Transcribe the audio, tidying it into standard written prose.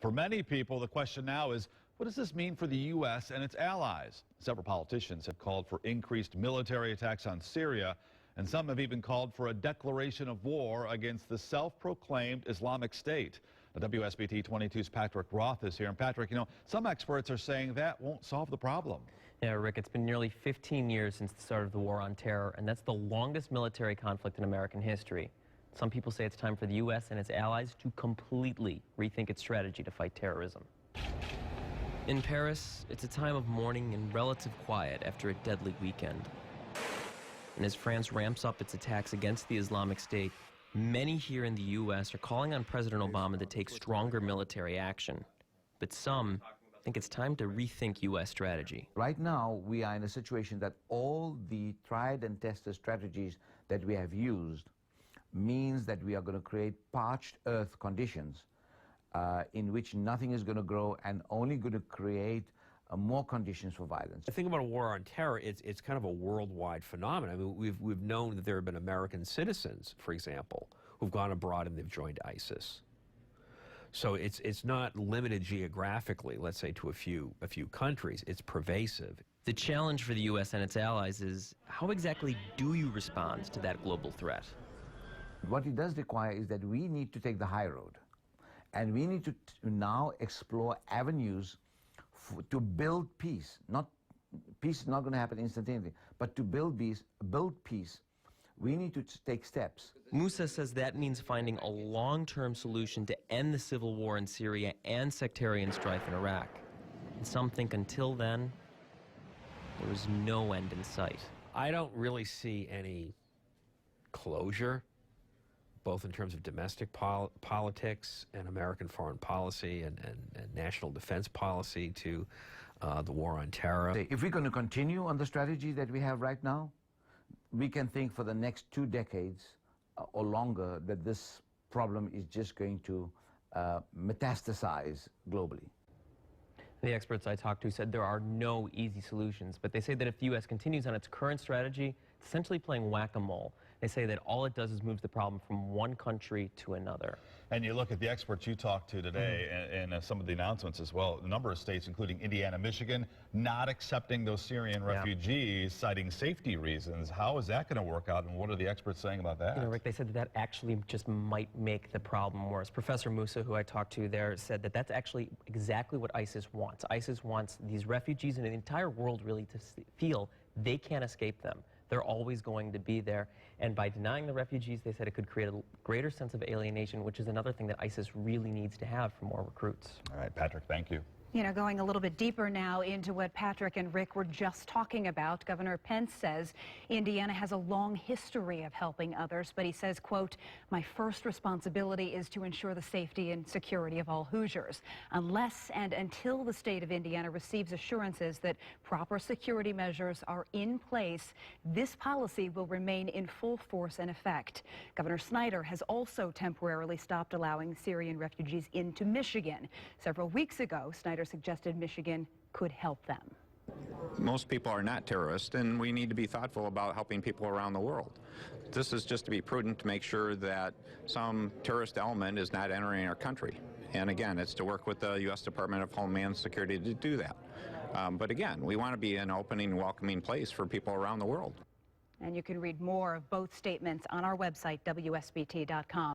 For many people, the question now is, what does this mean for the U.S. and its allies? Several politicians have called for increased military attacks on Syria, and some have even called for a declaration of war against the self-proclaimed Islamic State. Now, WSBT-22's Patrick Roth is here. And Patrick, you know, some experts are saying that won't solve the problem. Yeah, Rick, it's been nearly 15 years since the start of the war on terror, and that's the longest military conflict in American history. Some people say it's time for the U.S. and its allies to completely rethink its strategy to fight terrorism. In Paris, it's a time of mourning and relative quiet after a deadly weekend. And as France ramps up its attacks against the Islamic State, many here in the U.S. are calling on President Obama to take stronger military action. But some think it's time to rethink U.S. strategy. Right now, we are in a situation that all the tried and tested strategies that we have used means that we are going to create parched earth conditions in which nothing is going to grow and only going to create more conditions for violence. The thing about a war on terror, it's kind of a worldwide phenomenon. I mean, we've known that there have been American citizens, for example, who've gone abroad and they've joined ISIS. So it's not limited geographically, let's say, to a few countries. It's pervasive. The challenge for the U.S. and its allies is, how exactly do you respond to that global threat? What it does require is that we need to take the high road. And we need to now explore avenues to build peace. Peace is not going to happen instantaneously, but to build peace, we need to take steps. Musa says that means finding a long-term solution to end the civil war in Syria and sectarian strife in Iraq. And some think until then, there is no end in sight. I don't really see any closure, both in terms of domestic politics and American foreign policy and national defense policy to the war on terror. If we're going to continue on the strategy that we have right now, we can think for the next 2 decades or longer that this problem is just going to metastasize globally. The experts I talked to said there are no easy solutions, but they say that if the U.S. continues on its current strategy, it's essentially playing whack-a-mole. They say that all it does is moves the problem from one country to another. And you look at the experts you talked to today and some of the announcements as well. A number of states, including Indiana, Michigan, not accepting those Syrian refugees, citing safety reasons. How is that going to work out, and what are the experts saying about that? You know, Rick, they said that actually just might make the problem worse. Professor Musa, who I talked to there, said that that's actually exactly what ISIS wants. ISIS wants these refugees and the entire world really to feel they can't escape them. They're always going to be there. And by denying the refugees, they said it could create a greater sense of alienation, which is another thing that ISIS really needs to have for more recruits. All right, Patrick, thank you. You know, going a little bit deeper now into what Patrick and Rick were just talking about, Governor Pence says Indiana has a long history of helping others, but he says, quote, "My first responsibility is to ensure the safety and security of all Hoosiers. Unless and until the state of Indiana receives assurances that proper security measures are in place, this policy will remain in full force and effect." Governor Snyder has also temporarily stopped allowing Syrian refugees into Michigan. Several weeks ago, Snyder suggested Michigan could help them. Most people are not terrorists, and we need to be thoughtful about helping people around the world. This is just to be prudent to make sure that some terrorist element is not entering our country. And again, it's to work with the U.S. Department of Homeland Security to do that. But again, we want to be an opening and welcoming place for people around the world. And you can read more of both statements on our website, WSBT.com.